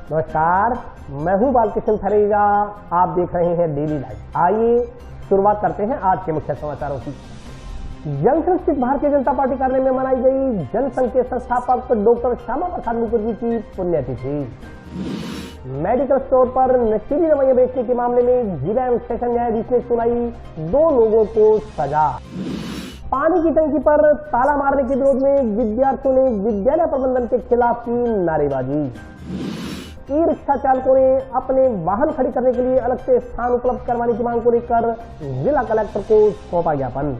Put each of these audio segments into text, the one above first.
नमस्कार, मैं हूं बालकृष्ण थरेगा। आप देख रहे हैं डेली लाइव। आइए शुरुआत करते हैं आज के मुख्य समाचारों की। जंक्शन स्थित भारतीय जनता पार्टी कार्यालय में मनाई गई जनसंघ के संस्थापक डॉक्टर श्यामा प्रसाद मुखर्जी की पुण्यतिथि। मेडिकल स्टोर पर नशीली दवाइयां बेचने के मामले में जिला एवं सेशन न्यायाधीश ने सुनाई 2 लोगों को सजा। पानी की टंकी पर ताला मारने के विरोध में विद्यार्थियों ने विद्यालय प्रबंधन के खिलाफ की नारेबाजी। ई रिक्शा चालकों ने अपने वाहन खड़ी करने के लिए अलग से स्थान उपलब्ध करवाने की मांग को लेकर जिला कलेक्टर को सौंपा ज्ञापन।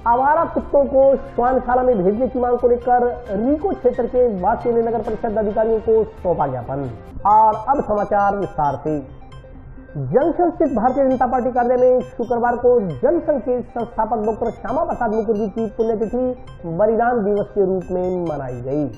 आवारा कुत्तों को श्वानशाला में भेजने की मांग को लेकर रीको क्षेत्र के वासियों ने नगर परिषद अधिकारियों को सौंपा ज्ञापन। और अब समाचार विस्तार से। जंक्शन स्थित भारतीय जनता पार्टी कार्यालय में शुक्रवार को जनसंघ के संस्थापक डॉक्टर श्यामा प्रसाद मुखर्जी की पुण्यतिथि बलिदान दिवस के रूप में मनाई गई।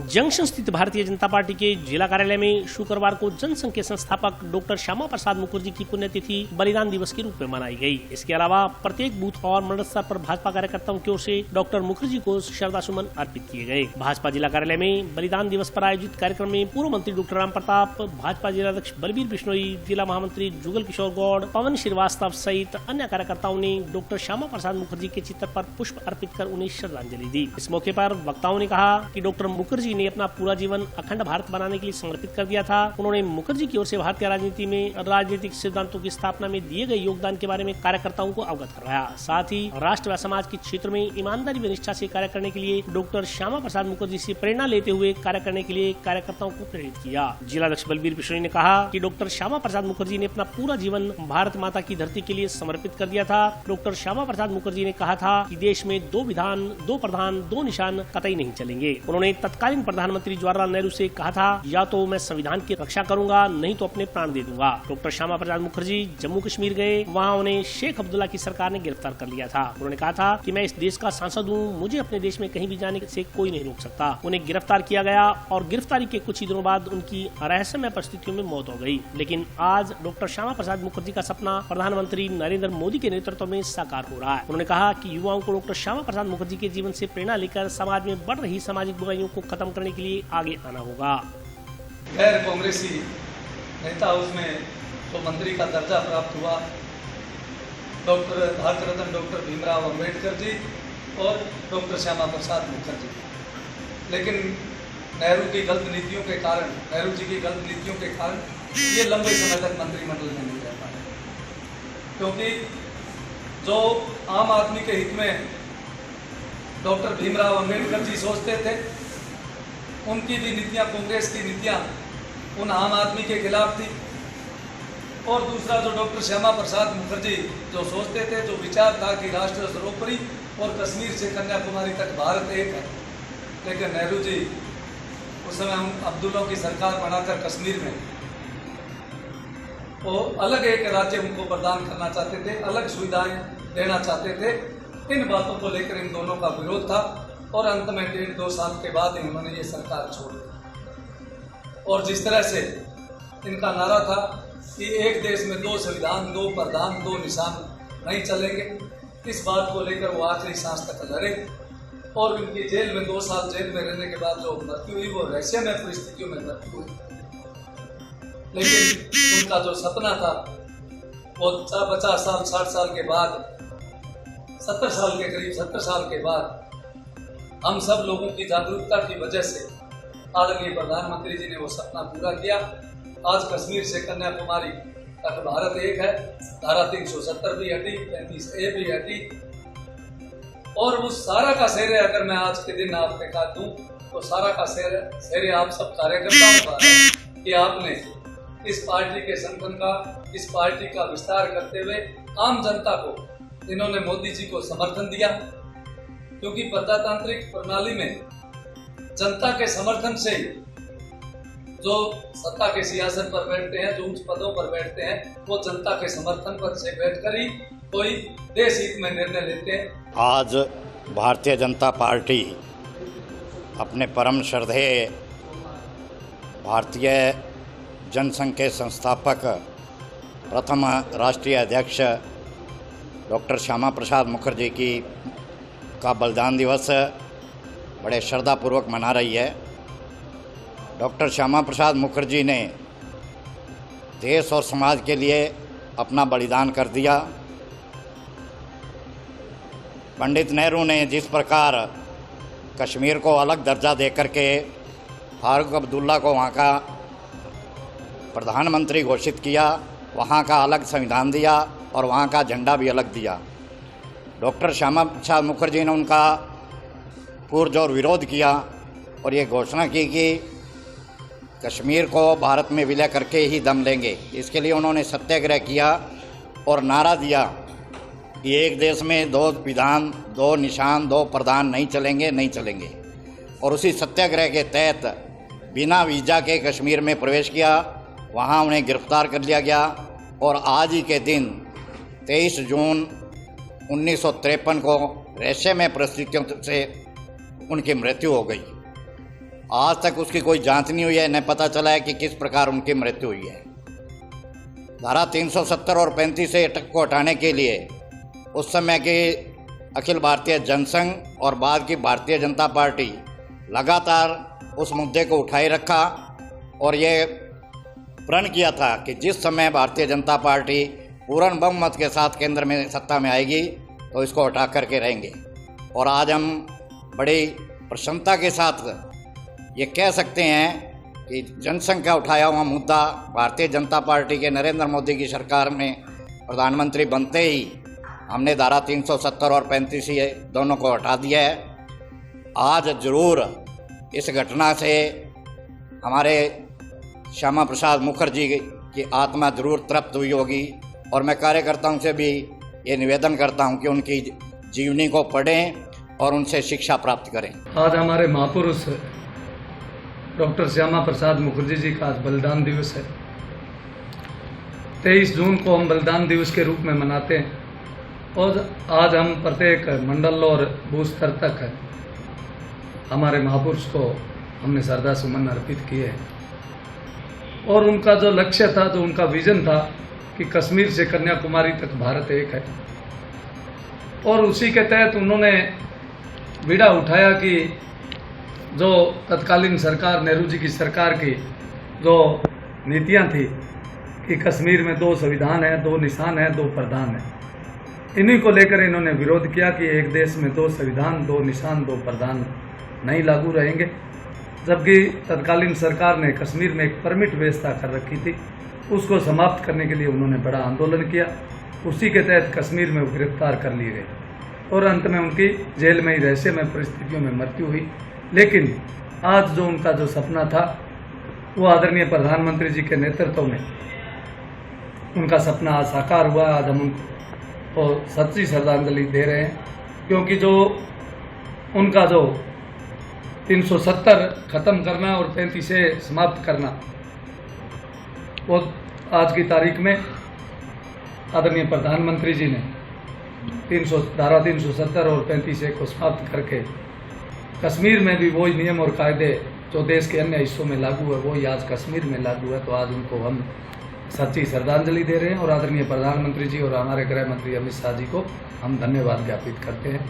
जंक्शन स्थित भारतीय जनता पार्टी के जिला कार्यालय में शुक्रवार को जनसंघ के संस्थापक डॉक्टर श्यामा प्रसाद मुखर्जी की पुण्यतिथि बलिदान दिवस के रूप में मनाई गई। इसके अलावा प्रत्येक बूथ और मंडल स्तर पर भाजपा कार्यकर्ताओं की ओर से डॉक्टर मुखर्जी को श्रद्धा सुमन अर्पित किए गए। भाजपा जिला कार्यालय में बलिदान दिवस पर आयोजित कार्यक्रम में पूर्व मंत्री डॉक्टर राम प्रताप, भाजपा जिलाध्यक्ष बलबीर बिश्नोई, जिला महामंत्री जुगल किशोर गौड़, पवन श्रीवास्तव सहित अन्य कार्यकर्ताओं ने डॉक्टर श्यामा प्रसाद मुखर्जी के चित्र पर पुष्प अर्पित कर उन्हें श्रद्धांजलि दी। इस मौके पर वक्ताओं ने कहा कि डॉक्टर मुखर्जी ने अपना पूरा जीवन अखंड भारत बनाने के लिए समर्पित कर दिया था। उन्होंने मुखर्जी की ओर से भारतीय राजनीति में राजनीतिक सिद्धांतों की स्थापना में दिए गए योगदान के बारे में कार्यकर्ताओं को अवगत करवाया। साथ ही राष्ट्र व समाज के क्षेत्र में ईमानदारी व निष्ठा से कार्य करने के लिए डॉक्टर श्यामा प्रसाद मुखर्जी से प्रेरणा लेते हुए कार्य करने के लिए कार्यकर्ताओं को प्रेरित किया। जिलाध्यक्ष बलबीर बिश्नोई ने कहा कि डॉक्टर श्यामा प्रसाद मुखर्जी ने अपना पूरा जीवन भारत माता की धरती के लिए समर्पित कर दिया था। डॉक्टर श्यामा प्रसाद मुखर्जी ने कहा था कि देश में 2 विधान, 2 प्रधान, 2 निशान कतई नहीं चलेंगे। उन्होंने तत्कालीन प्रधानमंत्री जवाहरलाल नेहरू से कहा था, या तो मैं संविधान की रक्षा करूंगा, नहीं तो अपने प्राण दे दूंगा। डॉक्टर श्यामा प्रसाद मुखर्जी जम्मू कश्मीर गए, वहां उन्हें शेख अब्दुल्ला की सरकार ने गिरफ्तार कर लिया था। उन्होंने कहा था कि मैं इस देश का सांसद हूं, मुझे अपने देश में कहीं भी जाने से कोई नहीं रोक सकता। उन्हें गिरफ्तार किया गया और गिरफ्तारी के कुछ ही दिनों बाद उनकी रहस्यमय परिस्थितियों में मौत हो गई। लेकिन आज डॉक्टर श्यामा प्रसाद मुखर्जी का सपना प्रधानमंत्री नरेंद्र मोदी के नेतृत्व में साकार हो रहा है। उन्होंने कहा कि युवाओं को डॉक्टर श्यामा प्रसाद मुखर्जी के जीवन से प्रेरणा लेकर समाज में बढ़ रही सामाजिक बुराइयों को खत्म करने के लिए आगे आना होगा। गैर कांग्रेसी नेता उसमें तो मंत्री का दर्जा प्राप्त हुआ डॉक्टर भारत रत्न डॉक्टर भीमराव अंबेडकर जी और डॉक्टर श्यामा प्रसाद मुखर्जी। लेकिन नेहरू जी की गलत नीतियों के कारण ये लंबे समय तक मंत्रिमंडल में नहीं रह पाए, क्योंकि जो आम आदमी के हित में डॉक्टर भीमराव अंबेडकर जी सोचते थे, उनकी भी नीतियाँ, कांग्रेस की नीतियाँ उन आम आदमी के खिलाफ थी। और दूसरा जो डॉक्टर श्यामा प्रसाद मुखर्जी जो सोचते थे, जो विचार था कि राष्ट्र सर्वोपरि और कश्मीर से कन्याकुमारी तक भारत एक है। लेकिन नेहरू जी उस समय अब्दुल्ला की सरकार बनाकर कश्मीर में वो अलग एक राज्य उनको प्रदान करना चाहते थे, अलग सुविधाएं देना चाहते थे। इन बातों को लेकर इन दोनों का विरोध था और अंत में 1.5-2 साल के बाद ही उन्होंने ये सरकार छोड़ दी। और जिस तरह से इनका नारा था कि एक देश में 2 संविधान, 2 प्रधान, 2 निशान नहीं चलेंगे, इस बात को लेकर वो आखिरी सांस तक लड़े। और उनकी जेल में 2 साल जेल में रहने के बाद जो मृत्यु हुई वो रहस्यमय परिस्थितियों में मृत्यु हुई। लेकिन उनका जो सपना था वो 50 साल, 60 साल के बाद, 70 साल के करीब 70 साल के बाद हम सब लोगों की जागरूकता की वजह से आदरणीय प्रधानमंत्री जी ने वो सपना पूरा किया। आज कश्मीर से कन्याकुमारी तक भारत एक है। धारा 370 भी हटी, 35A भी हटी। और उस सारा का श्रेय अगर मैं आज के दिन आप दिखा दूं तो सारा का श्रेय आप सब कार्यकर्ताओं का है कि आपने इस पार्टी के संगठन का, इस पार्टी का विस्तार करते हुए आम जनता को, इन्होंने मोदी जी को समर्थन दिया। क्योंकि प्रजातांत्रिक प्रणाली में जनता के समर्थन से जो सत्ता के सियासत पर बैठते हैं, जो उच्च पदों पर बैठते हैं, वो जनता के समर्थन पर से बैठकर ही कोई देश हित में निर्णय लेते हैं। आज भारतीय जनता पार्टी अपने परम श्रद्धेय भारतीय जनसंघ के संस्थापक प्रथम राष्ट्रीय अध्यक्ष डॉक्टर श्यामा प्रसाद मुखर्जी का बलिदान दिवस बड़े श्रद्धापूर्वक मना रही है। डॉक्टर श्यामा प्रसाद मुखर्जी ने देश और समाज के लिए अपना बलिदान कर दिया। पंडित नेहरू ने जिस प्रकार कश्मीर को अलग दर्जा देकर के फारूक अब्दुल्ला को वहाँ का प्रधानमंत्री घोषित किया, वहाँ का अलग संविधान दिया और वहाँ का झंडा भी अलग दिया। डॉक्टर श्यामा प्रसाद मुखर्जी ने उनका पुरजोर विरोध किया और ये घोषणा की कि कश्मीर को भारत में विलय करके ही दम लेंगे। इसके लिए उन्होंने सत्याग्रह किया और नारा दिया कि एक देश में दो विधान, दो निशान, दो प्रधान नहीं चलेंगे। और उसी सत्याग्रह के तहत बिना वीज़ा के कश्मीर में प्रवेश किया, वहाँ उन्हें गिरफ्तार कर लिया गया और आज ही के दिन 23 जून 1953 को रहस्यमय परिस्थितियों से उनकी मृत्यु हो गई। आज तक उसकी कोई जांच नहीं हुई है, न पता चला है कि किस प्रकार उनकी मृत्यु हुई है। धारा 370 और 35 से को हटाने के लिए उस समय के अखिल भारतीय जनसंघ और बाद की भारतीय जनता पार्टी लगातार उस मुद्दे को उठाए रखा और ये प्रण किया था कि जिस समय भारतीय जनता पार्टी पूर्ण बहुमत के साथ केंद्र में सत्ता में आएगी तो इसको हटा करके रहेंगे। और आज हम बड़ी प्रसन्नता के साथ ये कह सकते हैं कि जनसंघ का उठाया हुआ मुद्दा भारतीय जनता पार्टी के नरेंद्र मोदी की सरकार में प्रधानमंत्री बनते ही हमने धारा 370 और 35 ये दोनों को हटा दिया है। आज ज़रूर इस घटना से हमारे श्यामा प्रसाद मुखर्जी की आत्मा ज़रूर तृप्त हुई होगी और मैं कार्यकर्ताओं से भी ये निवेदन करता हूं कि उनकी जीवनी को पढ़ें और उनसे शिक्षा प्राप्त करें। आज हमारे महापुरुष डॉक्टर श्यामा प्रसाद मुखर्जी जी का आज बलिदान दिवस है। 23 जून को हम बलिदान दिवस के रूप में मनाते हैं और आज हम प्रत्येक मंडल और बूथ स्तर तक हमारे महापुरुष को हमने श्रद्धा सुमन अर्पित किए हैं। और उनका जो लक्ष्य था, जो उनका विजन था कि कश्मीर से कन्याकुमारी तक भारत एक है, और उसी के तहत उन्होंने बीड़ा उठाया कि जो तत्कालीन सरकार, नेहरू जी की सरकार की जो नीतियां थी कि कश्मीर में 2 संविधान है, 2 निशान है, 2 प्रधान है, इन्हीं को लेकर इन्होंने विरोध किया कि एक देश में 2 संविधान, 2 निशान, 2 प्रधान नहीं लागू रहेंगे। जबकि तत्कालीन सरकार ने कश्मीर में एक परमिट व्यवस्था कर रखी थी, उसको समाप्त करने के लिए उन्होंने बड़ा आंदोलन किया। उसी के तहत कश्मीर में गिरफ्तार कर लिए गए और अंत में उनकी जेल में ही रहस्यमय परिस्थितियों में मृत्यु हुई। लेकिन आज जो उनका जो सपना था वो आदरणीय प्रधानमंत्री जी के नेतृत्व में उनका सपना आज साकार हुआ। आज हम उनको सच्ची श्रद्धांजलि दे रहे हैं, क्योंकि जो उनका जो 370 खत्म करना और 35 से समाप्त करना, वो आज की तारीख में आदरणीय प्रधानमंत्री जी ने धारा 370 और 35 को समाप्त करके कश्मीर में भी वही नियम और कायदे जो देश के अन्य हिस्सों में लागू है वही आज कश्मीर में लागू है। तो आज उनको हम सच्ची श्रद्धांजलि दे रहे हैं और आदरणीय प्रधानमंत्री जी और हमारे गृह मंत्री अमित शाह जी को हम धन्यवाद ज्ञापित करते हैं।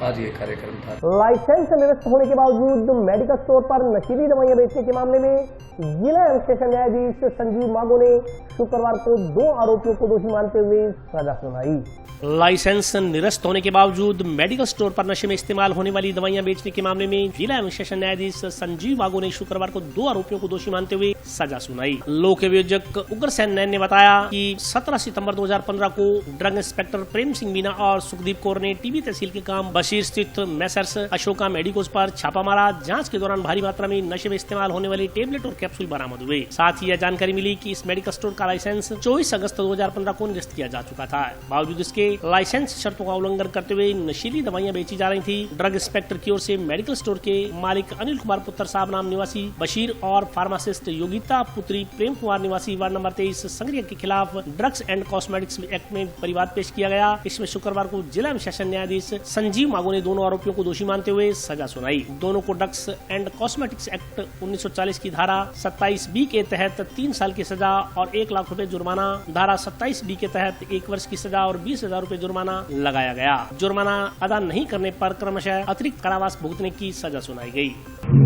आज ये कार्यक्रम था। लाइसेंस निरस्त होने के बावजूद मेडिकल स्टोर पर नशीली दवाइयां बेचने के मामले में जिला एवं सेशन न्यायाधीश संजीव मागो ने शुक्रवार को 2 आरोपियों को दोषी मानते हुए सजा सुनाई। लाइसेंस निरस्त होने के बावजूद मेडिकल स्टोर पर नशे में इस्तेमाल होने वाली दवाइयां बेचने के मामले में जिला एवं सेशन न्यायाधीश संजीव मागो ने शुक्रवार को 2 आरोपियों को दोषी मानते हुए सजा सुनाई। लोक अभियोजक उग्रसेन नैन ने बताया कि 17 सितंबर 2015 को ड्रग इंस्पेक्टर प्रेम सिंह मीना और सुखदीप कौर ने टीबी तहसील के काम बशीर स्थित मैसर्स अशोका मेडिकोज पर छापा मारा। जांच के दौरान भारी मात्रा में नशे में इस्तेमाल होने वाली टेबलेट और कैप्सूल बरामद हुए। साथ ही यह जानकारी मिली कि इस मेडिकल स्टोर का लाइसेंस 24 अगस्त 2015 को निरस्त किया जा चुका था। बावजूद इसके लाइसेंस शर्तों का उल्लंघन करते हुए नशीली दवाइयां बेची जा रही थी। ड्रग इंस्पेक्टर की ओर से मेडिकल स्टोर के मालिक अनिल कुमार पुत्र साहब नाम निवासी बशीर और फार्मासिस्ट योगिता पुत्री प्रेम कुमार निवासी वार्ड नंबर 23 संग्रिया के खिलाफ ड्रग्स एंड कॉस्मेटिक्स एक्ट में परिवाद पेश किया गया। इसमें शुक्रवार को जिला एवं सेशन न्यायाधीश संजीव मागो ने दोनों आरोपियों को दोषी मानते हुए सजा सुनाई। दोनों को ड्रग्स एंड कॉस्मेटिक्स एक्ट 1940 की धारा 27B के तहत 3 साल की सजा और 1 लाख रुपए जुर्माना, धारा 27D के तहत 1 वर्ष की सजा और 20,000 1000 रुपए जुर्माना लगाया गया। जुर्माना अदा नहीं करने पर क्रमशः अतिरिक्त कारावास भुगतने की सजा सुनाई गई।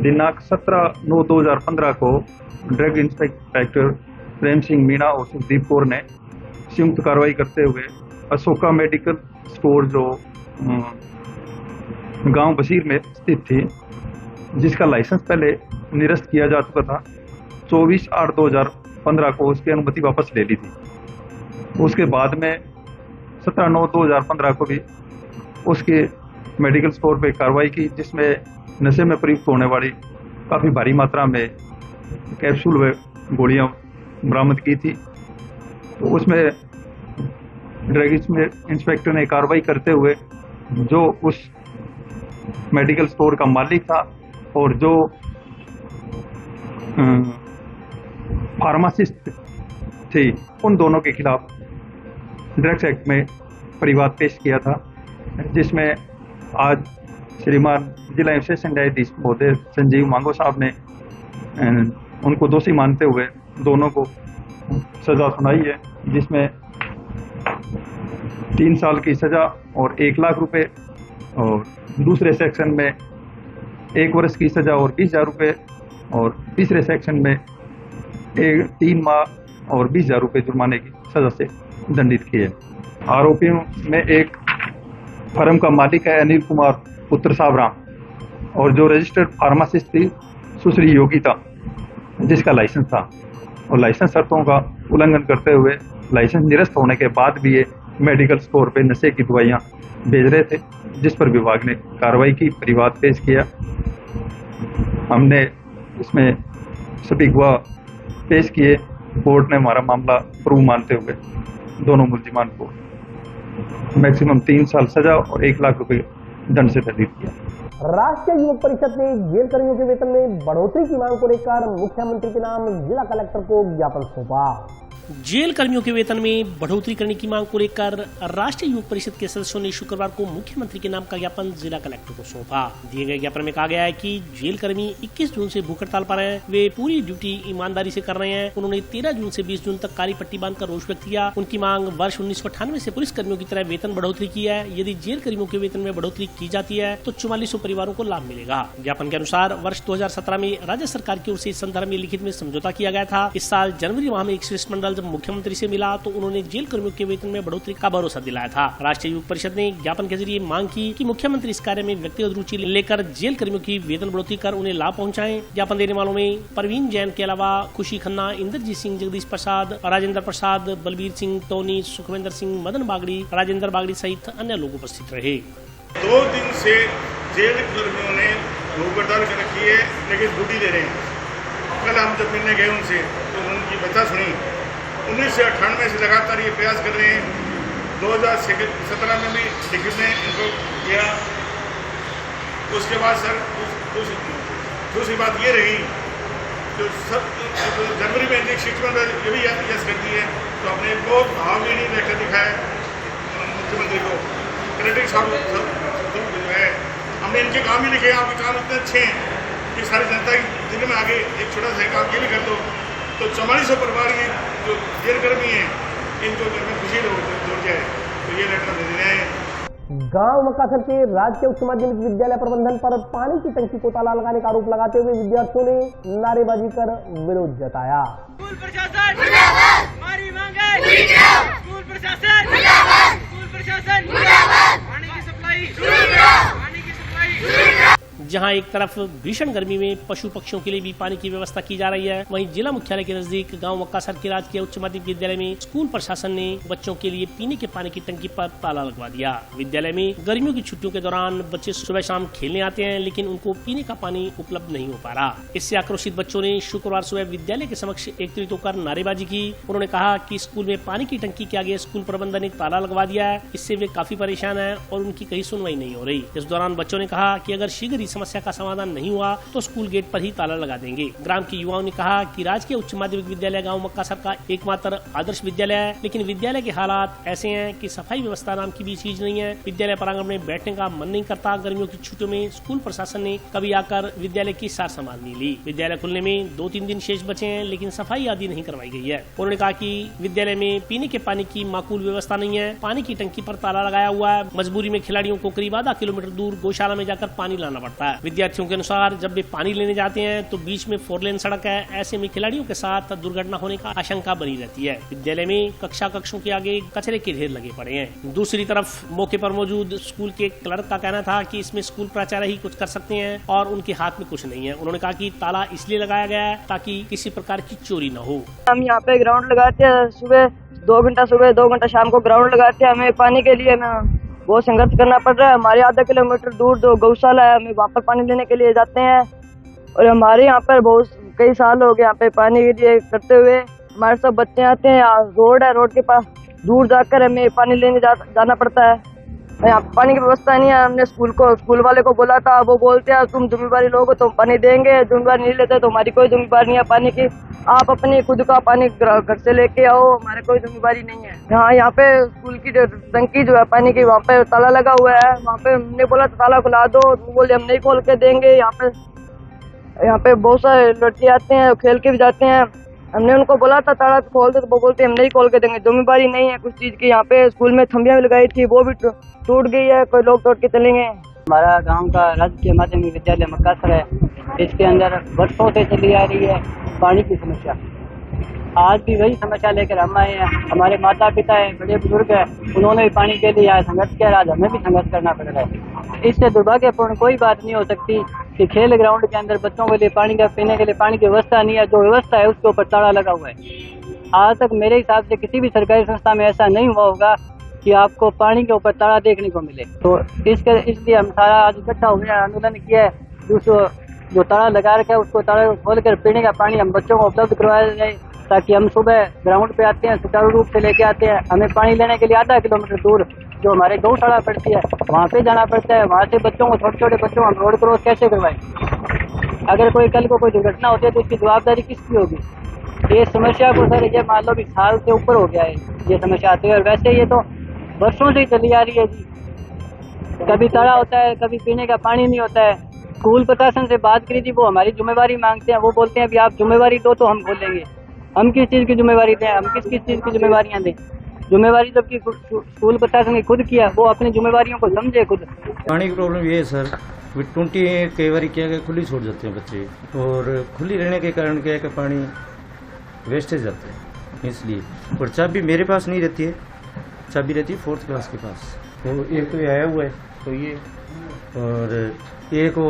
दिनांक 17/9/2015 को ड्रग इंस्पेक्टर प्रेम सिंह मीणा और सुखदीप कौर ने संयुक्त कार्रवाई करते हुए अशोका मेडिकल स्टोर जो गांव बशीर में स्थित थी, जिसका लाइसेंस पहले निरस्त किया जा चुका था, 24/8/2015 को उसकी अनुमति वापस ले ली थी। उसके बाद में 17/9/2015 को भी उसके मेडिकल स्टोर पे कार्रवाई की, जिसमें नशे में प्रयुक्त होने वाली काफ़ी भारी मात्रा में कैप्सूल व गोलियां बरामद की थी। तो उसमें ड्रग इंस्पेक्टर ने कार्रवाई करते हुए जो उस मेडिकल स्टोर का मालिक था और जो फार्मासिस्ट थी, उन दोनों के खिलाफ ड्रग्स एक्ट में परिवाद पेश किया था, जिसमें आज श्रीमान जिला एवं सेशन न्यायाधीश महोदय संजीव मांगो साहब ने उनको दोषी मानते हुए दोनों को सजा सुनाई है, जिसमें 3 साल की सजा और 1 लाख रुपए, और दूसरे सेक्शन में 1 वर्ष की सजा और 20,000 रुपये, और तीसरे सेक्शन में 3 माह और 20,000 रुपये जुर्माने की सजा से दंडित किए। आरोपियों में एक फर्म का मालिक है अनिल कुमार पुत्र सावराम, और जो रजिस्टर्ड फार्मासिस्ट थी सुश्री योगिता, जिसका लाइसेंस था, और लाइसेंस शर्तों का उल्लंघन करते हुए लाइसेंस निरस्त होने के बाद भी ये मेडिकल स्टोर पे नशे की दवाइयाँ भेज रहे थे, जिस पर विभाग ने कार्रवाई की, परिवाद पेश किया। हमने इसमें सभी गवाह पेश किए। कोर्ट ने हमारा मामला प्रूव मानते हुए दोनों मुलजिमान को मैक्सिमम 3 साल सजा और 1 लाख रुपए दंड से दंडित किया। राष्ट्रीय युवक परिषद ने जेल कर्मियों के वेतन में बढ़ोतरी की मांग को लेकर मुख्यमंत्री के नाम जिला कलेक्टर को ज्ञापन सौंपा। जेल कर्मियों के वेतन में बढ़ोतरी करने की मांग को लेकर राष्ट्रीय युवक परिषद के सदस्यों ने शुक्रवार को मुख्यमंत्री के नाम का ज्ञापन जिला कलेक्टर को सौंपा। दिए गए ज्ञापन में कहा गया है कि जेल कर्मी 21 जून से भूख हड़ताल पर हैं। वे पूरी ड्यूटी ईमानदारी से कर रहे हैं। उन्होंने 13 जून से 20 जून तक काली पट्टी बांधकर रोष व्यक्त किया। उनकी मांग वर्ष 1998 से पुलिस कर्मियों की तरह वेतन बढ़ोतरी की है। यदि जेल कर्मियों के वेतन में बढ़ोतरी की जाती है तो 4400 परिवारों को लाभ मिलेगा। ज्ञापन के अनुसार वर्ष 2017 में राज्य सरकार की ओर से इस संदर्भ में लिखित में समझौता किया गया था। इस साल जनवरी माह में एक शिष्टमंडल जब मुख्यमंत्री से मिला तो उन्होंने जेल कर्मियों के वेतन में बढ़ोतरी का भरोसा दिलाया था। राष्ट्रीय युवक परिषद ने ज्ञापन के जरिए मांग की कि मुख्यमंत्री इस कार्य में व्यक्तिगत रुचि लेकर जेल कर्मियों की वेतन बढ़ोतरी कर उन्हें लाभ पहुंचाएं। ज्ञापन देने वालों में परवीन जैन के अलावा खुशी खन्ना, इंद्रजीत सिंह, जगदीश प्रसाद, राजेंद्र प्रसाद, बलबीर सिंह, टोनी, सुखविंदर सिंह, मदन बागड़ी, राजेंद्र बागड़ी सहित अन्य लोग उपस्थित रहे। 2 दिन से जेल कर्मियों ने भूख हड़ताल कर रखी है, लेकिन ड्यूटी दे रहे हैं। कल हम जब मिलने गए उनसे तो उनकी बता सुनी। 1998 से लगातार ये प्रयास कर रहे हैं। 2017 में भी लिखित में इनको किया। उसके बाद सर दूसरी बात ये रही, जो जनवरी में एक शिष्टमंडल ये भी यस करती है, तो आपने बहुत भावहीन लेकर दिखाया मुख्यमंत्री को। कलेक्टर साहब जो है, हमने इनके काम ही लिखे। आपके काम इतने अच्छे हैं कि सारी जनता के दिल में आगे एक छोटा सा काम ये भी कर दो, तो 4400 परिवार ये जो जेल कर्मी हैं, इनको घर में खुशी हो जाए, तो ये लेटर दे देना है। गांव मक्कासर के राजकीय उच्च माध्यमिक विद्यालय प्रबंधन पर पानी की टंकी को ताला लगाने का आरोप लगाते हुए विद्यार्थियों ने नारेबाजी कर विरोध जताया। स्कूल प्रशासन मुर्दाबाद, हमारी मांगे मुर्दाबाद, स्कूल प्रशासन मुर्दाबाद, स्कूल प्रशासन मुर्दाबाद, पानी की सप्लाई शुरू करो, पानी की सप्लाई शुरू करो। जहां एक तरफ भीषण गर्मी में पशु पक्षियों के लिए भी पानी की व्यवस्था की जा रही है, वहीं जिला मुख्यालय के नजदीक गांव मक्कासर के राजकीय उच्च माध्यमिक विद्यालय में स्कूल प्रशासन ने बच्चों के लिए पीने के पानी की टंकी पर ताला लगवा दिया। विद्यालय में गर्मियों की छुट्टियों के दौरान बच्चे सुबह शाम खेलने आते हैं, लेकिन उनको पीने का पानी उपलब्ध नहीं हो पा रहा। इससे आक्रोशित बच्चों ने शुक्रवार सुबह विद्यालय के समक्ष एकत्रित होकर नारेबाजी की। उन्होंने कहा कि स्कूल में पानी की टंकी के आगे स्कूल प्रबंधन ने ताला लगवा दिया है। इससे वे काफी परेशान है और उनकी कहीं सुनवाई नहीं हो रही। इस दौरान बच्चों ने कहा कि अगर शीघ्र ही समस्या का समाधान नहीं हुआ तो स्कूल गेट पर ही ताला लगा देंगे। ग्राम के युवाओं ने कहा कि राजकीय उच्च माध्यमिक विद्यालय गांव मक्कासर का एकमात्र आदर्श विद्यालय है, लेकिन विद्यालय के हालात ऐसे हैं कि सफाई व्यवस्था नाम की भी चीज नहीं है। विद्यालय प्रांगण में बैठने का मन नहीं करता। गर्मियों की छुट्टियों में स्कूल प्रशासन ने कभी आकर विद्यालय की सार संभाल नहीं ली। विद्यालय खुलने में 2-3 दिन शेष बचे हैं, लेकिन सफाई आदि नहीं करवाई गई है। उन्होंने कहा कि विद्यालय में पीने के पानी की माकूल व्यवस्था नहीं है। पानी की टंकी पर ताला लगाया हुआ है। मजबूरी में खिलाड़ियों को करीब आधा किलोमीटर दूर गौशाला में जाकर पानी लाना पड़ता है। विद्यार्थियों के अनुसार जब वे पानी लेने जाते हैं तो बीच में 4 लेन सड़क है। ऐसे में खिलाड़ियों के साथ दुर्घटना होने का आशंका बनी रहती है। विद्यालय में कक्षों के आगे कचरे के ढेर लगे पड़े हैं। दूसरी तरफ मौके पर मौजूद स्कूल के क्लर्क का कहना था कि इसमें स्कूल प्राचार्य ही कुछ कर सकते हैं और उनके हाथ में कुछ नहीं है। उन्होंने कहा कि ताला इसलिए लगाया गया है ताकि किसी प्रकार की चोरी न हो। हम यहाँ पे ग्राउंड लगाते हैं, सुबह 2 घंटा सुबह 2 घंटा शाम को ग्राउंड लगाते हैं। हमें पानी के लिए बहुत संघर्ष करना पड़ रहा है। हमारे आधा किलोमीटर दूर जो गौशाला है, हमें वहाँ पर पानी लेने के लिए जाते हैं और हमारे यहाँ पर बहुत कई साल हो गए यहाँ पे पानी के लिए करते हुए। हमारे सब बच्चे आते हैं, रोड है, रोड के पास दूर जाकर हमें पानी लेने जाना पड़ता है। यहाँ पानी की व्यवस्था नहीं है। हमने स्कूल वाले को बोला था, वो बोलते हैं तुम जिम्मेवारी लोगे तो पानी देंगे, जिम्मेवारी नहीं लेते तो हमारी कोई जिम्मेवारी नहीं है पानी की। आप अपने खुद का पानी घर से लेके आओ, हमारे कोई जिम्मेवारी नहीं है। यहाँ पे स्कूल की टंकी जो है पानी की, वहाँ पे ताला लगा हुआ है। वहाँ पे हमने बोला ताला खुला दो, तो बोले हम नहीं खोल के देंगे। यहाँ पे बहुत सारे लड़के आते हैं, खेल के भी जाते हैं। हमने उनको बोला था ताला खोल दो, तो वो बोलते हम नहीं खोल के देंगे। जिम्मेवारी नहीं है कुछ चीज की। यहाँ पे स्कूल में थंबियां भी लगाई थी, वो भी टूट गई है, कोई लोग तोड़ के चलेंगे। हमारा गांव का राजकीय माध्यमिक विद्यालय मक्कासर है। इसके अंदर वर्षों से चली आ रही है पानी की समस्या। आज भी वही समस्या लेकर हम आए हैं। हमारे माता पिता है, बड़े बुजुर्ग हैं, उन्होंने भी पानी के लिए संघर्ष किया। आज हमें भी संघर्ष करना पड़ रहा है। इससे दुर्भाग्यपूर्ण कोई बात नहीं हो सकती कि खेल ग्राउंड के अंदर बच्चों के लिए पानी का पीने के लिए पानी की व्यवस्था नहीं है। जो व्यवस्था है उसके ऊपर ताला लगा हुआ है। आज तक मेरे हिसाब से किसी भी सरकारी संस्था में ऐसा नहीं हुआ होगा कि आपको पानी के ऊपर ताला देखने को मिले। तो इसलिए हम सारा आज इकट्ठा हुए आंदोलन किया है। जो ताला लगा रखा है उसको ताला खोल कर पीने का पानी हम बच्चों को उपलब्ध करवाया जाए, ताकि हम सुबह ग्राउंड पे आते हैं, सुचारू रूप से लेके आते हैं। हमें पानी लेने के लिए आधा किलोमीटर दूर जो हमारे गौशाला पड़ती है वहाँ पे जाना पड़ता है। वहाँ से बच्चों को, छोटे बच्चों को हम रोड क्रॉस कैसे करवाएं? अगर कल को कोई दुर्घटना होती है तो इसकी जवाबदारी किसकी होगी? ये समस्या को सर ये मान लो कि साल से ऊपर हो गया है ये समस्या आती है, और वैसे ये तो वर्षों से ही चली आ रही है जी। कभी ताला होता है, कभी पीने का पानी नहीं होता है। स्कूल प्रशासन से बात करी थी, वो हमारी जिम्मेवारी मांगते हैं। वो बोलते हैं अभी आप जिम्मेवारी दो तो हम बोलेंगे। हम किस चीज़ की जिम्मेवारी दें? हम किस चीज़ की जिम्मेवारियाँ दें? जिम्मेवारी जबकि स्कूल प्रशासन ने खुद किया, वो अपनी जिम्मेवारियों को समझे खुद। पानी की प्रॉब्लम ये है सर, टूटी कई बार क्या है खुली छोड़ जाते हैं बच्चे, और खुली रहने के कारण क्या है कि पानी वेस्टेज जाता है इसलिए। और चाबी मेरे पास नहीं रहती है, चाबी रहती है 4th क्लास के पास। तो एक तो ये आया हुआ है, तो ये, और एक वो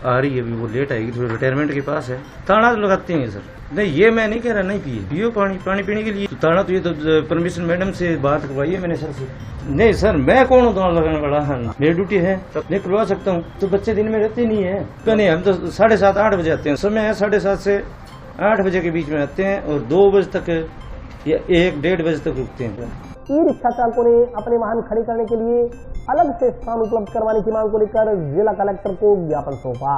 आ रही है अभी, वो लेट आएगी, थोड़ी रिटायरमेंट के पास है। ताला तो लगाते हैं सर। नहीं, ये मैं नहीं कह रहा नहीं पियो पानी पीने के लिए। तो ताला तो ये तो परमिशन मैडम से बात करवाई है मैंने सर से। नहीं सर, मैं कौन हूँ ताला लगाने वाला? मेरी ड्यूटी है, नहीं करवा सकता हूँ। तो बच्चे दिन में रहते नहीं है। नहीं, हम तो 7:30-8 बजे आते हैं। समय है 7:30 से 8 बजे के बीच में आते हैं, और 2 बजे तक या 1-1:30 बजे तक रुकते हैं। ई रिक्शा चालकों ने अपने वाहन खड़े करने के लिए अलग से स्थान उपलब्ध करवाने की मांग को लेकर जिला कलेक्टर को ज्ञापन सौंपा।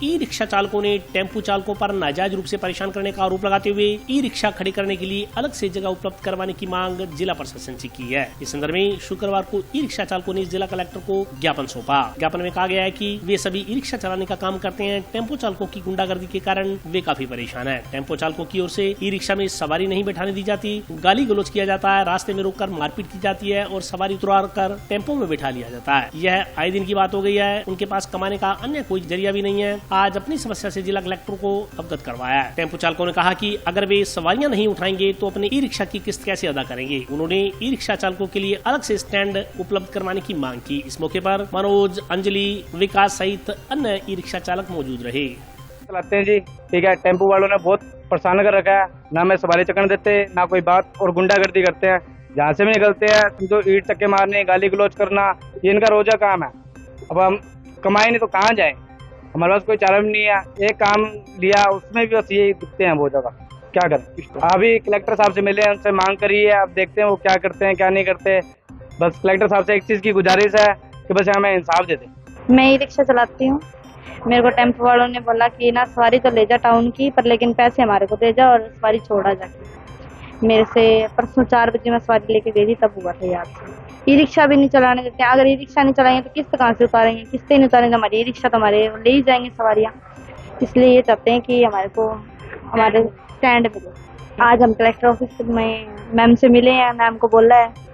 ई रिक्शा चालकों ने टेम्पू चालकों पर नाजायज रूप से परेशान करने का आरोप लगाते हुए ई रिक्शा खड़ी करने के लिए अलग से जगह उपलब्ध करवाने की मांग जिला प्रशासन से की है। इस संदर्भ में शुक्रवार को ई रिक्शा चालकों ने जिला कलेक्टर को ज्ञापन सौंपा। ज्ञापन में कहा गया है कि वे सभी ई रिक्शा चलाने का काम करते हैं। टेम्पो चालकों की गुंडागर्दी के कारण वे काफी परेशान है। टेम्पो चालकों की ओर से ई रिक्शा में सवारी नहीं बैठाने दी जाती, गाली गलौज किया जाता है, रास्ते में रोककर मारपीट की जाती है और सवारी उतार कर टेम्पो में बैठा लिया जाता है। यह आए दिन की बात हो गई है। उनके पास कमाने का अन्य कोई जरिया भी नहीं है। आज अपनी समस्या से जिला कलेक्टर को अवगत करवाया है। टेम्पो चालकों ने कहा कि अगर वे सवारियां नहीं उठाएंगे तो अपने ई रिक्शा की किस्त कैसे अदा करेंगे। उन्होंने ई रिक्शा चालकों के लिए अलग से स्टैंड उपलब्ध करवाने की मांग की। इस मौके पर मनोज, अंजलि, विकास सहित अन्य ई रिक्शा चालक मौजूद रहे। चलाते हैं जी, ठीक है। टेम्पो वालों ने बहुत परेशान कर रखा है, ना मैं सवारी चकने देते, ना कोई बात, और गुंडागर्दी करते हैं। जहाँ से भी निकलते हैं तो ईंट चक्के मारने, गाली गलौज करना, ये इनका रोजा काम है। अब हम कमाए नहीं तो कहाँ जाए? हमारे पास कोई चारा भी नहीं है। एक काम लिया उसमें भी बस यही दिखते हैं बहुत जगह। क्या करें। अभी कलेक्टर साहब से मिले, उनसे मांग करी है, अब देखते हैं वो क्या करते हैं क्या नहीं करते। बस कलेक्टर साहब से एक चीज़ की गुजारिश है कि बस हमें इंसाफ दे दें। मैं ई रिक्शा चलाती हूँ। मेरे को टेम्पो वालों ने बोला कि ना सवारी तो ले जा टाउन की, पर लेकिन पैसे हमारे को दे जा और सवारी छोड़ा जाके। मेरे से परसों 4 बजे मैं सवारी लेके गई थी, तब हुआ था याद से। ई रिक्शा भी नहीं चलाने देते। अगर ई रिक्शा नहीं चलाएंगे तो किस्त कहाँ से उतारेंगे, किस्तें नहीं उतारेंगे हमारी ई रिक्शा तो हमारे ले ही जाएंगे सवारियाँ। इसलिए ये चाहते हैं कि हमारे को हमारे स्टैंड मिले। आज हम कलेक्टर ऑफिस में मैम से मिले हैं, मैम को बोला है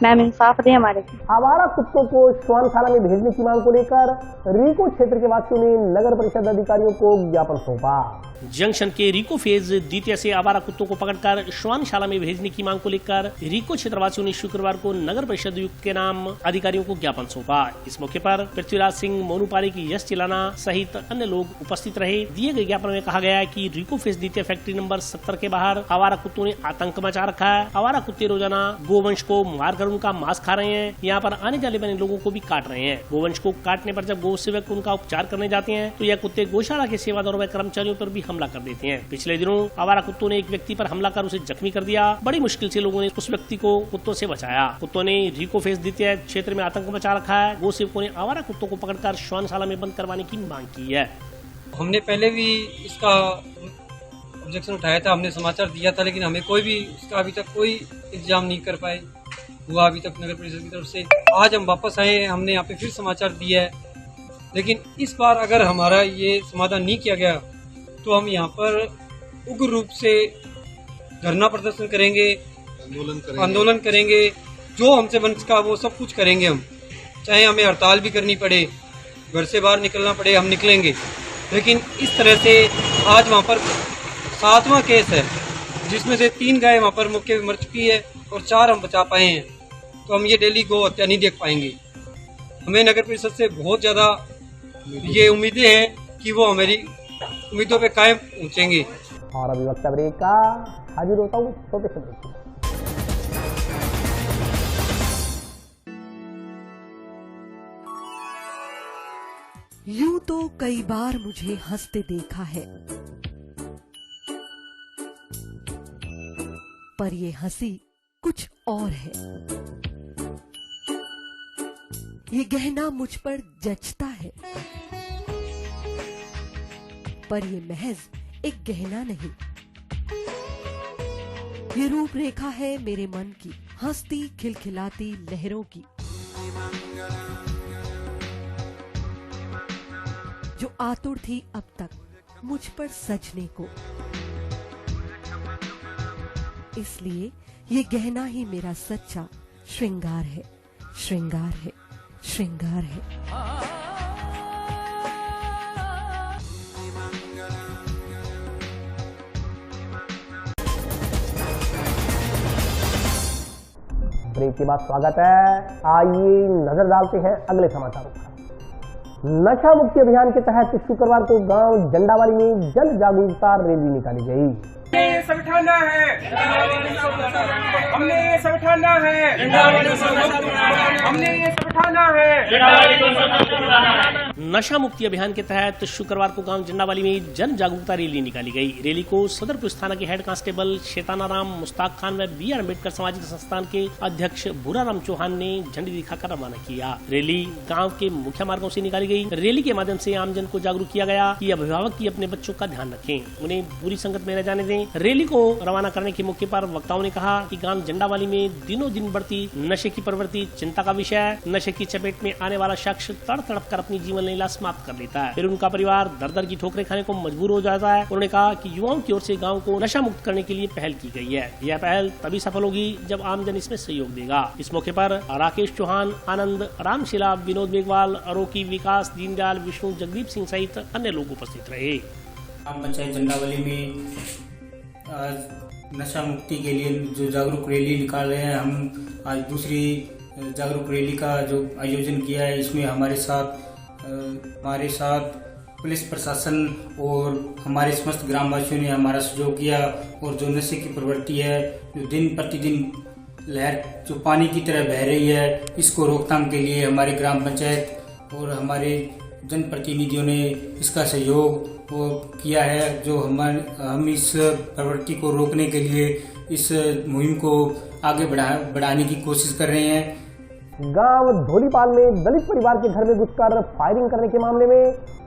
मैम इंसाफ दें हमारे को। आवारा कुत्तों को श्वानशाला में भेजने की मांग को लेकर रीको क्षेत्र के वासियों ने नगर परिषद अधिकारियों को ज्ञापन सौंपा। जंक्शन के रीको फेज द्वितीय से आवारा कुत्तों को पकड़कर श्वानशाला में भेजने की मांग को लेकर रीको क्षेत्रवासियों ने शुक्रवार को नगर परिषद आयुक्त के नाम अधिकारियों को ज्ञापन सौंपा। इस मौके पर पृथ्वीराज सिंह, मोनू पारिक, यश चिलाना सहित अन्य लोग उपस्थित रहे। दिए गए ज्ञापन में कहा गया है कि रीको फेज द्वितीय फैक्ट्री नंबर 70 के बाहर आवारा कुत्तों ने आतंक मचा रखा है। आवारा कुत्ते रोजाना गोवंश को मारकर उनका मांस खा रहे हैं। यहाँ पर आने जाने वाले लोगों को भी काट रहे हैं। गोवंश को काटने पर जब गौ सेवक उनका उपचार करने जाते हैं तो यह कुत्ते गौशाला के सेवादारों व कर्मचारियों पर भी हमला कर देते हैं। पिछले दिनों आवारा कुत्तों ने एक व्यक्ति पर हमला कर उसे जख्मी कर दिया। बड़ी मुश्किल से लोगों ने उस व्यक्ति को कुत्तों से बचाया। कुत्तों ने रीको फेज द्वितीय क्षेत्र में आतंक मचा रखा है। गौ सेवकों ने आवारा कुत्तों को पकड़कर श्वानशाला में बंद करवाने की मांग की है। हमने पहले भी इसका ऑब्जेक्शन उठाया था, हमने समाचार दिया था, लेकिन हमें कोई भी इसका अभी तक कोई इंतजाम नहीं कर पाए हुआ अभी तक नगर परिषद की तरफ से। आज हम वापस आए, हमने यहाँ पे फिर समाचार दिया है, लेकिन इस बार अगर हमारा ये समाधान नहीं किया गया तो हम यहाँ पर उग्र रूप से धरना प्रदर्शन करेंगे, आंदोलन करेंगे। जो हमसे बन सका वो सब कुछ करेंगे हम, चाहे हमें हड़ताल भी करनी पड़े, घर से बाहर निकलना पड़े, हम निकलेंगे। लेकिन इस तरह से आज वहाँ पर 7वां केस है, जिसमें से 3 गाय वहाँ पर मौके पर मर चुकी है और 4 हम बचा पाए हैं। तो हम ये डेली गौ हत्या नहीं देख पाएंगे। हमें नगर परिषद से बहुत ज़्यादा ये उम्मीदें हैं कि वो हमारी उम्मीदों पे कायम पहुँचेंगे। और अभी वक्त ब्रेक का, हाजिर होता हूँ छोटे से ब्रेक। यूं तो कई बार मुझे हंसते देखा है, पर ये हंसी कुछ और है। ये गहना मुझ पर जचता है, पर ये महज एक गहना नहीं, ये रूपरेखा है मेरे मन की, हंसती खिलखिलाती लहरों की, जो आतुर थी अब तक मुझ पर सजने को। इसलिए ये गहना ही मेरा सच्चा श्रृंगार है, श्रृंगार है, श्रृंगार है। ब्रेक के बाद स्वागत है। आइए नजर डालते हैं अगले समाचारों पर। नशा मुक्ति अभियान के तहत शुक्रवार को गांव जंडावाली में जन जागरूकता रैली निकाली गई। हमने सब ठाना है, हमने ये सब ठाना है, हमने ये सब ठाना है। नशा मुक्ति अभियान के तहत शुक्रवार को गांव जंडावाली में जन जागरूकता रैली निकाली गई। रैली को सदर पुलिस थाना के हेड कांस्टेबल शैताना राम, मुश्ताक खान व बी आर अम्बेडकर सामाजिक संस्थान के अध्यक्ष भूराराम चौहान ने झंडी दिखाकर रवाना किया। रैली गांव के मुख्य मार्गों से निकाली गई। रैली के माध्यम से आमजन को जागरूक किया गया कि अभिभावक की अपने बच्चों का ध्यान रखें, उन्हें बुरी संगत में न जाने दें। रैली को रवाना करने के मौके पर वक्ताओं ने कहा कि गांव जंडावाली में दिनों दिन बढ़ती नशे की प्रवृत्ति चिंता का विषय है। नशे की चपेट में आने वाला शख्स तड़प कर अपनी जीवन लीला समाप्त कर लेता है, फिर उनका परिवार दर दर की ठोकरें खाने को मजबूर हो जाता है। उन्होंने कहा कि युवाओं की ओर से गांव को नशा मुक्त करने के लिए पहल की गई है। यह पहल तभी सफल होगी जब आमजन इसमें सहयोग देगा। इस मौके पर राकेश चौहान, आनंद, रामशिला, विनोद मेघवाल, अरोकी, विकास, दीनदयाल, विष्णु, जगदीप सिंह सहित अन्य लोग उपस्थित रहे। ग्राम पंचायत जंडावाली में आज नशा मुक्ति के लिए जो जागरूक रैली निकाल रहे हैं, हम आज दूसरी जागरूक रैली का जो आयोजन किया है, इसमें हमारे साथ पुलिस प्रशासन और हमारे समस्त ग्रामवासियों ने हमारा सहयोग किया। और जो नशे की प्रवृत्ति है, जो दिन प्रतिदिन लहर जो पानी की तरह बह रही है, इसको रोकथाम के लिए हमारे ग्राम पंचायत और हमारे जनप्रतिनिधियों ने इसका सहयोग वो किया है, जो हम इस प्रवृत्ति को रोकने के लिए इस मुहिम को आगे बढ़ाने की कोशिश कर रहे हैं। गांव धोलीपाल में दलित परिवार के घर में घुसकर फायरिंग करने के मामले में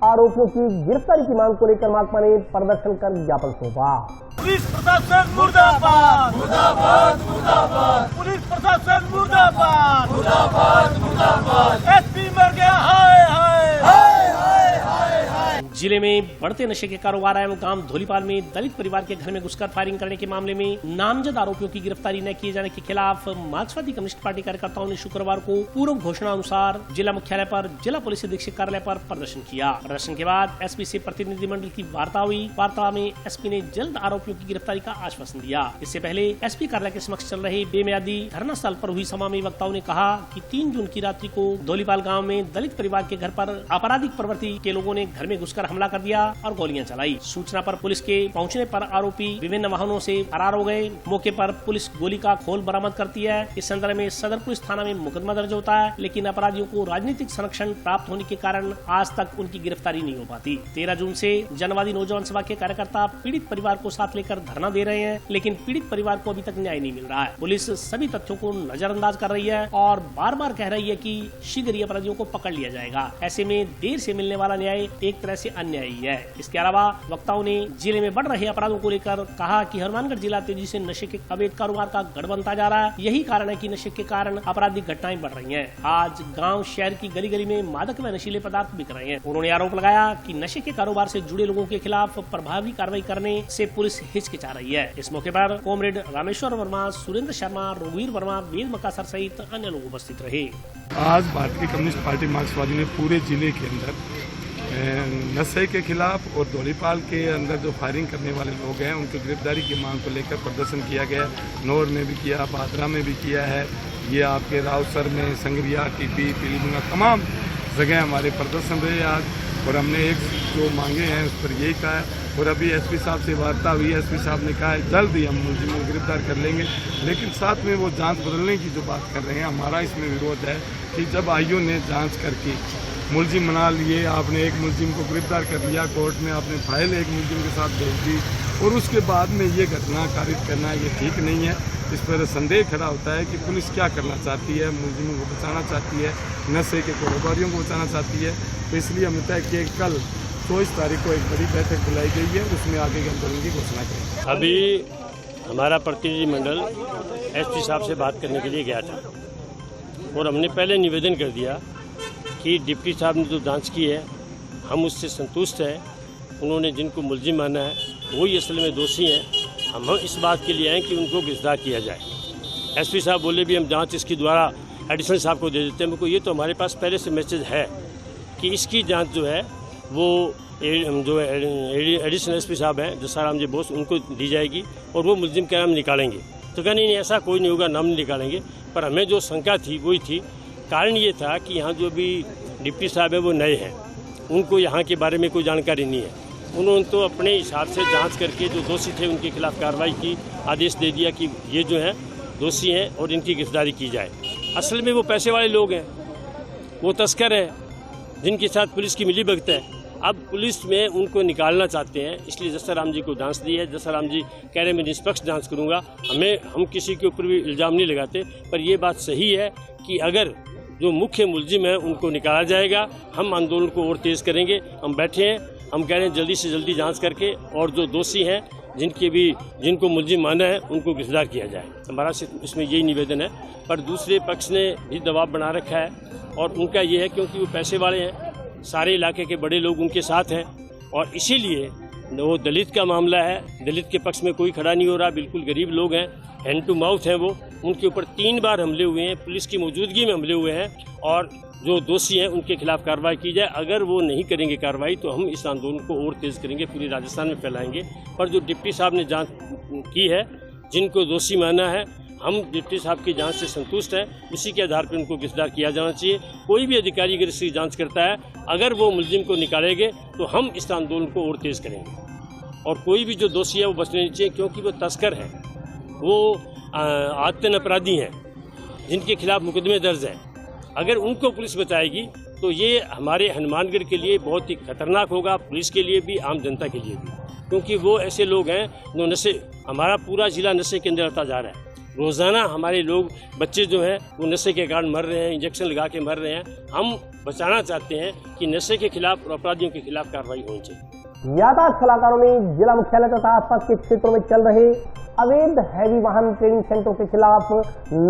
आरोपियों की गिरफ्तारी की मांग को लेकर माकपा ने प्रदर्शन कर ज्ञापन सौंपा। पुलिस प्रशासन मुर्दाबाद, मुर्दाबाद, मुर्दाबाद। पुलिस प्रशासन मुर्दाबाद, मुर्दाबाद, मुर्दाबाद। एसपी मर गया, हाय हाय हाय हाय हाय हाय। जिले में बढ़ते नशे के कारोबार एवं गांव धोलीपाल में दलित परिवार के घर में घुसकर फायरिंग करने के मामले में नामजद आरोपियों की गिरफ्तारी न किए जाने के खिलाफ मार्क्सवादी कम्युनिस्ट पार्टी कार्यकर्ताओं ने शुक्रवार को पूर्व घोषणा अनुसार जिला मुख्यालय पर जिला पुलिस अधीक्षक कार्यालय पर प्रदर्शन किया। प्रदर्शन के बाद एसपी से प्रतिनिधिमंडल की वार्ता हुई। वार्ता में एसपी ने जल्द आरोपियों की गिरफ्तारी का आश्वासन दिया। इससे पहले एसपी कार्यालय के समक्ष चल रहे बेमियादी धरना स्थल पर हुई सभा में वक्ताओं ने कहा कि 3 जून की रात्रि को धोलीपाल गाँव में दलित परिवार के घर पर आपराधिक प्रवृत्ति के लोगों ने घर में घुसकर हमला कर दिया और गोलियां चलाई। सूचना पर पुलिस के पहुंचने पर आरोपी विभिन्न वाहनों से फरार हो गए। मौके पर पुलिस गोली का खोल बरामद करती है। इस संदर्भ में सदर पुलिस थाना में मुकदमा दर्ज होता है, लेकिन अपराधियों को राजनीतिक संरक्षण प्राप्त होने के कारण आज तक उनकी गिरफ्तारी नहीं हो पाती। 13 जून से जनवादी नौजवान सभा के कार्यकर्ता पीड़ित परिवार को साथ लेकर धरना दे रहे हैं, लेकिन पीड़ित परिवार को अभी तक न्याय नहीं मिल रहा है। पुलिस सभी तथ्यों को नजरअंदाज कर रही है और बार बार कह रही है कि शीघ्र ही अपराधियों को पकड़ लिया जाएगा। ऐसे में देर से मिलने वाला न्याय एक तरह से अन्याय ही है। इसके अलावा वक्ताओं ने जिले में बढ़ रहे अपराधों को लेकर कहा कि हनुमानगढ़ जिला तेजी से नशे के अवैध कारोबार का गढ़ बनता जा रहा है। यही कारण है कि नशे के कारण आपराधिक घटनाएं बढ़ रही हैं। आज गांव शहर की गली गली में मादक व नशीले पदार्थ बिक रहे हैं। उन्होंने आरोप लगाया कि नशे के कारोबार से जुड़े लोगों के खिलाफ प्रभावी कार्रवाई करने से पुलिस हिचकिचा रही है। इस मौके पर कॉमरेड रामेश्वर वर्मा, सुरेंद्र शर्मा, रघुवीर वर्मा, वेद मकासर सहित अन्य लोग उपस्थित रहे। आज भारतीय कम्युनिस्ट पार्टी मार्क्सवादी ने पूरे जिले के अंदर नशे के खिलाफ और धोलीपाल के अंदर जो फायरिंग करने वाले लोग हैं उनकी गिरफ्तारी की मांग को लेकर प्रदर्शन किया गया। नौर में भी किया, बादरा में भी किया है, ये आपके रावसर में, संगरिया, टीपी, पीलीभीत, तमाम जगह हमारे प्रदर्शन रहे आज। और हमने एक जो मांगे हैं उस पर यही कहा है। और अभी एसपी साहब से वार्ता हुई, एसपी साहब ने कहा है जल्द ही हम मुलजिमों को गिरफ्तार कर लेंगे, लेकिन साथ में वो जांच बदलने की जो बात कर रहे हैं, हमारा इसमें विरोध है कि जब आईओ ने जांच करके मुलजिम बना लिए, आपने एक मुलजिम को गिरफ्तार कर लिया, कोर्ट में आपने फाइल एक मुलजिम के साथ भेज दी और उसके बाद में ये घटना कारित करना ये ठीक नहीं है। इस पर संदेह खड़ा होता है कि पुलिस क्या करना चाहती है, मुलजिमों को बचाना चाहती है, नशे के कारोबारियों को बचाना चाहती है। तो इसलिए हमने तय किया कि कल 24 तारीख को एक बड़ी बैठक बुलाई गई है, उसमें आगे के आंदोलन की घोषणा करेंगे। अभी हमारा प्रतिनिधिमंडल एसपी साहब से बात करने के लिए गया था और हमने पहले निवेदन कर दिया कि डिप्टी साहब ने जो जांच की है हम उससे संतुष्ट हैं। उन्होंने जिनको मुलजिम माना है वही असल में दोषी हैं। हम इस बात के लिए आए कि उनको गिरफ्तार किया जाए। एसपी साहब बोले भी हम जांच इसकी द्वारा एडिशनल साहब को दे देते हैं। मेरे को ये तो हमारे पास पहले से मैसेज है कि इसकी जांच जो है वो जो एडिशनल एसपी साहब हैं जसाराम जी बोस, उनको दी जाएगी और वो मुलजिम का नाम निकालेंगे। तो क्या नहीं ऐसा कोई नहीं होगा, नाम नहीं निकालेंगे। पर हमें जो शंका थी वही थी। कारण ये था कि यहाँ जो भी डिप्टी साहब है वो नए हैं, उनको यहाँ के बारे में कोई जानकारी नहीं है। उन्होंने तो अपने हिसाब से जांच करके जो दोषी थे उनके खिलाफ कार्रवाई की, आदेश दे दिया कि ये जो हैं दोषी हैं और इनकी गिरफ्तारी की जाए। असल में वो पैसे वाले लोग हैं, वो तस्कर हैं जिनके साथ पुलिस की मिलीभगत है। अब पुलिस में उनको निकालना चाहते हैं, इसलिए जसाराम जी को जांच दी है। जसाराम जी कह रहे हैं मैं निष्पक्ष जांच करूँगा। हम किसी के ऊपर भी इल्ज़ाम नहीं लगाते, पर ये बात सही है कि अगर जो मुख्य मुलजिम है उनको निकाला जाएगा, हम आंदोलन को और तेज़ करेंगे। हम बैठे हैं, हम कह रहे हैं जल्दी से जल्दी जांच करके और जो दोषी हैं जिनको मुलजिम माना है उनको गिरफ्तार किया जाए। हमारा इसमें यही निवेदन है। पर दूसरे पक्ष ने भी दबाव बना रखा है और उनका ये है क्योंकि वो पैसे वाले हैं, सारे इलाके के बड़े लोग उनके साथ हैं और इसीलिए वो दलित का मामला है, दलित के पक्ष में कोई खड़ा नहीं हो रहा। बिल्कुल गरीब लोग हैं, हैंड टू माउथ हैं वो। उनके ऊपर 3 बार हमले हुए हैं, पुलिस की मौजूदगी में हमले हुए हैं और जो दोषी हैं उनके खिलाफ कार्रवाई की जाए। अगर वो नहीं करेंगे कार्रवाई तो हम इस आंदोलन को और तेज़ करेंगे, पूरे राजस्थान में फैलाएंगे। पर जो डिप्टी साहब ने जांच की है, जिनको दोषी माना है, हम डिप्टी साहब की जांच से संतुष्ट हैं। उसी के आधार पर उनको गिरफ्तार किया जाना चाहिए। कोई भी अधिकारी अगर इसकी जांच करता है, अगर वो मुलजिम को निकालेंगे तो हम इस आंदोलन को और तेज़ करेंगे। और कोई भी जो दोषी है वो बचने नहीं चाहिए, क्योंकि वो तस्कर हैं, वो आदतन अपराधी हैं जिनके खिलाफ मुकदमे दर्ज हैं। अगर उनको पुलिस बचाएगी तो ये हमारे हनुमानगढ़ के लिए बहुत ही खतरनाक होगा, पुलिस के लिए भी, आम जनता के लिए भी, क्योंकि वो ऐसे लोग हैं जो नशे, हमारा पूरा जिला नशे के अंदर आता जा रहा है। रोजाना हमारे लोग, बच्चे जो हैं वो नशे के कारण मर रहे हैं, इंजेक्शन लगा के मर रहे हैं। हम बचाना चाहते हैं कि नशे के खिलाफ और अपराधियों के खिलाफ कार्रवाई होनी चाहिए। यातायात सलाहकारों ने जिला मुख्यालय तथा आसपास के क्षेत्रों में चल रहे अवैध हैवी वाहन ट्रेनिंग सेंटरों के खिलाफ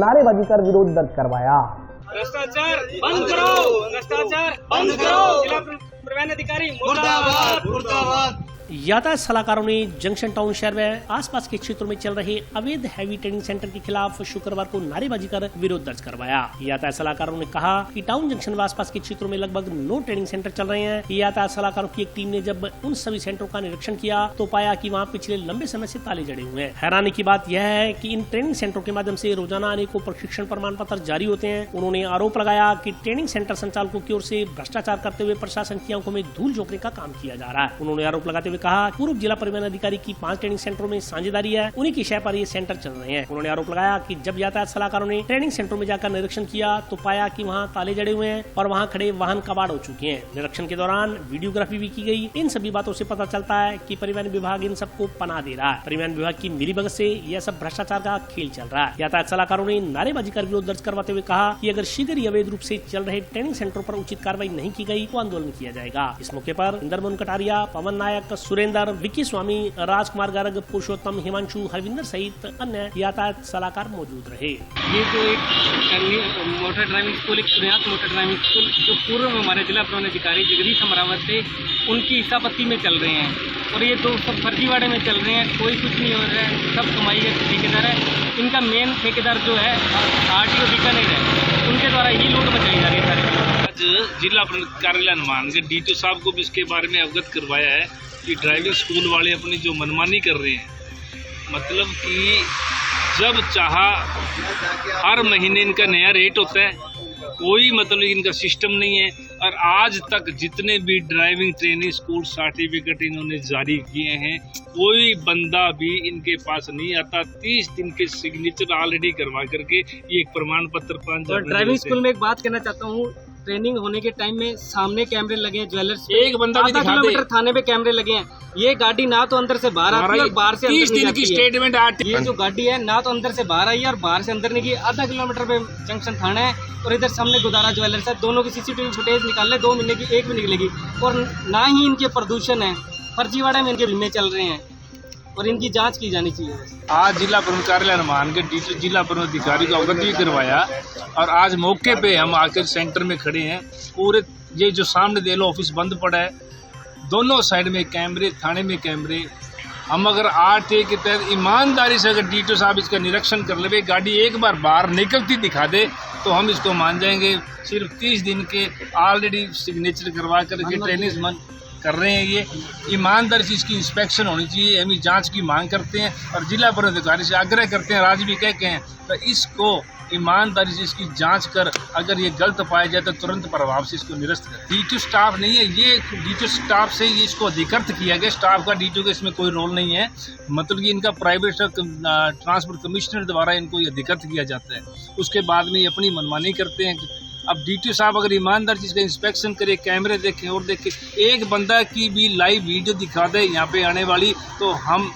नारेबाजी कर विरोध दर्ज करवाया। भ्रष्टाचार बंद करो, भ्रष्टाचार बंद करो, जिला परिवहन अधिकारी मुर्दाबाद, मुर्दाबाद। यातायात सलाहकारों ने जंक्शन टाउन शहर व आसपास के क्षेत्रों में चल रहे अवैध हैवी ट्रेनिंग सेंटर के खिलाफ शुक्रवार को नारेबाजी कर विरोध दर्ज करवाया। यातायात सलाहकारों ने कहा कि टाउन जंक्शन व आसपास के क्षेत्रों में लगभग 9 ट्रेनिंग सेंटर चल रहे हैं। यातायात सलाहकारों की एक टीम ने जब उन सभी सेंटरों का निरीक्षण किया तो पाया कि वहाँ पिछले लंबे समय से ताले जड़े हुए हैं। हैरानी की बात यह है कि इन ट्रेनिंग सेंटरों के माध्यम से रोजाना अनेकों प्रशिक्षण प्रमाण पत्र जारी होते हैं। उन्होंने आरोप लगाया कि ट्रेनिंग सेंटर संचालकों की ओर से भ्रष्टाचार करते हुए प्रशासन की आंखों में धूल झोंकने का काम किया जा रहा है। उन्होंने आरोप लगाते हुए कहा पूर्व जिला परिवहन अधिकारी की 5 ट्रेनिंग सेंटरों में साझेदारी है, उन्हीं की शय पर ये सेंटर चल रहे हैं। उन्होंने आरोप लगाया कि जब यातायात सलाहकारों ने ट्रेनिंग सेंटरों में जाकर निरीक्षण किया तो पाया कि वहां ताले जड़े हुए हैं और वहां खड़े वाहन कबाड़ हो चुके हैं। निरीक्षण के दौरान वीडियोग्राफी भी की गई। इन सभी बातों से पता चलता है कि परिवहन विभाग इन सबको पनाह दे रहा है। परिवहन विभाग की मिलीभगत से यह सब भ्रष्टाचार का खेल चल रहा है। यातायात सलाहकारों ने नारेबाजी कर विरोध दर्ज करवाते हुए कहा कि अगर शीघ्र ही अवैध रूप से चल रहे ट्रेनिंग सेंटरों पर उचित कार्रवाई नहीं की गई तो आंदोलन किया जाएगा। इस मौके पर इंद्रमोहन कटारिया, पवन नायक, सुरेंद्र, विक्की स्वामी, राजकुमार गर्ग, पुरुषोत्तम, हिमांशु, हरविंदर सहित अन्य यातायात सलाहकार मौजूद रहे। ये जो एक मोटर ड्राइविंग स्कूल, एक प्रयास मोटर ड्राइविंग स्कूल जो पूर्व में हमारे जिला परिवहन अधिकारी जगदीश अमरावत थे, उनकी हिस्सापत्ति में चल रहे हैं और ये तो सब फर्जीवाड़े में चल रहे हैं। कोई कुछ नहीं हो रहा है, सब कमाई का ठेकेदार है। इनका मेन ठेकेदार जो है RTO बीकानेर है, उनके द्वारा ही लूट मचाई जा रही है सारी। आज जिला कार्यालय हनुमानगढ़ DTO साहब को भी इसके बारे में अवगत करवाया है कि ड्राइविंग स्कूल वाले अपनी जो मनमानी कर रहे हैं, मतलब कि जब चाहा हर महीने इनका नया रेट होता है, कोई मतलब इनका सिस्टम नहीं है। और आज तक जितने भी ड्राइविंग ट्रेनिंग स्कूल सर्टिफिकेट इन्होंने जारी किए हैं, कोई बंदा भी इनके पास नहीं आता। 30 दिन के सिग्नेचर ऑलरेडी करवा करके ये एक प्रमाण पत्र और ड्राइविंग स्कूल में एक बात कहना चाहता हूँ, ट्रेनिंग होने के टाइम में सामने कैमरे लगे हैं, ज्वेलर्स एक बंदा भी दिखा दे। थाने पे कैमरे लगे हैं। ये गाड़ी ना तो अंदर से बाहर आती है और बाहर से अंदर नहीं की स्टेटमेंट आती है। ये जो गाड़ी है ना तो अंदर से बाहर आई है और बाहर से अंदर नहीं गई। आधा किलोमीटर पे जंक्शन थाना है और इधर सामने गुदारा ज्वेलर्स है। दोनों की CCTV फुटेज निकाल ले, 2 महीने की एक भी निकलेगी। और ना ही इनके प्रदूषण है, फर्जीवाड़ा में इनके बीमे चल रहे हैं और इनकी जांच की जानी चाहिए। आज जिला परिवहन कार्यालय हनुमानगढ़ DTO जिला परिवहन अधिकारी को अवगत भी करवाया और आज मौके पे हम आकर सेंटर में खड़े हैं। पूरे ये जो सामने देलो ऑफिस बंद पड़ा है, दोनों साइड में कैमरे, थाने में कैमरे। हम अगर RTA के तहत ईमानदारी से अगर DTO साहब इसका निरीक्षण कर ले, गाड़ी एक बार बाहर निकलती दिखा दे तो हम इसको मान जाएंगे। सिर्फ 30 दिन के ऑलरेडी सिग्नेचर करवा करके ट्रेनिंग कर रहे हैं। ये ईमानदारी से इसकी इंस्पेक्शन होनी चाहिए। हम जांच की मांग करते हैं और जिला परिवहन अधिकारी से आग्रह करते हैं, आज भी कह के हैं, तो इसको ईमानदारी से इसकी जांच कर अगर ये गलत पाया जाए तो तुरंत प्रभाव से इसको निरस्त करें। DTO स्टाफ नहीं है, ये DTO स्टाफ से ये इसको अधिकृत किया गया। स्टाफ का DTO का इसमें कोई रोल नहीं है, मतलब कि इनका प्राइवेट ट्रांसपोर्ट कमिश्नर द्वारा इनको ये अधिकृत किया जाता है। उसके बाद में ये अपनी मनमानी करते हैं। अब DTO साहब अगर ईमानदार चीज़ का इंस्पेक्शन करे, कैमरे देखें और देखें, एक बंदा की भी लाइव वीडियो दिखा दे यहाँ पे आने वाली, तो हम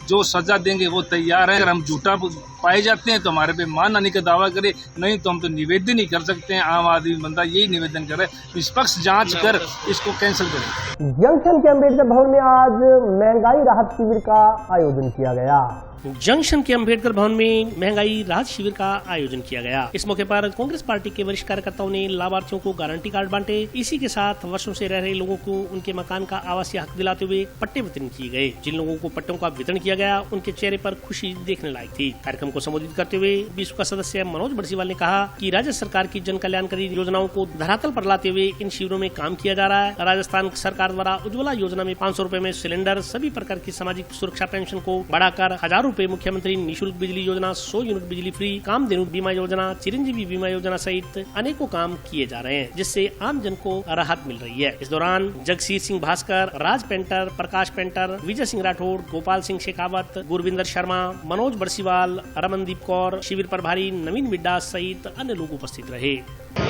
जो सजा देंगे वो तैयार है। अगर हम झूठा पाए जाते हैं तो हमारे पे मानहानि का दावा करे, नहीं तो हम तो निवेदन ही कर सकते हैं। आम आदमी बंदा यही निवेदन करे, निष्पक्ष जांच कर इसको कैंसिल करें। जंक्शन के अम्बेडकर भवन में आज महंगाई राहत शिविर का आयोजन किया गया। जंक्शन के अम्बेडकर भवन में महंगाई राहत शिविर का आयोजन किया गया। इस मौके पर कांग्रेस पार्टी के वरिष्ठ कार्यकर्ताओं ने लाभार्थियों को गारंटी कार्ड बांटे। इसी के साथ वर्षों से रह रहे लोगों को उनके मकान का आवासीय हक दिलाते हुए पट्टे वितरण किए गए। जिन लोगों को पट्टों का वितरण किया गया, उनके चेहरे पर खुशी देखने लायक थी। कार्यक्रम को संबोधित करते हुए विश्व का सदस्य मनोज बड़सीवाल ने कहा कि राज्य सरकार की जन कल्याणकारी योजनाओं को धरातल पर लाते हुए इन शिविरों में काम किया जा रहा है। राजस्थान सरकार द्वारा उज्ज्वला योजना में 500 रुपए में सिलेंडर, सभी प्रकार की सामाजिक सुरक्षा पेंशन को बढ़ाकर 1000 रुपए मुख्यमंत्री निःशुल्क बिजली योजना, 100 यूनिट बिजली फ्री, कामधेनु बीमा योजना, चिरंजीवी बीमा योजना सहित अनेकों काम किए जा रहे हैं, जिससे आम जन को राहत मिल रही है। इस दौरान जगसीर सिंह भास्कर, राज पेंटर, प्रकाश पेंटर, विजय सिंह राठौड़, गोपाल सिंह शेखावत, गुरविंदर शर्मा, मनोज बरसीवाल, रमनदीप कौर, शिविर प्रभारी नवीन मिड्डा सहित अन्य लोग उपस्थित रहे।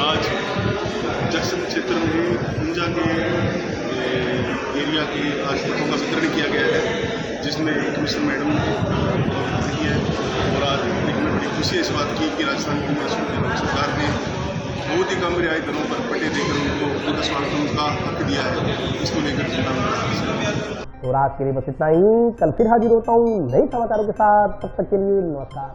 आज जगसन क्षेत्र में ऊंजा के एरिया के आज लोगों का वितरण किया गया है, जिसमें कमिश्नर मैडम रही है। और आज हमें बड़ी खुशी इस बात की कि राजस्थान की सरकार ने बहुत ही कम रियायत दरों पर पट्टे देकर उनको 10 लाख का हक दिया है। इसको लेकर और आज के लिए बस इतना ही। कल फिर हाजिर होता हूँ नए समाचारों के साथ। तब तक के लिए नमस्कार।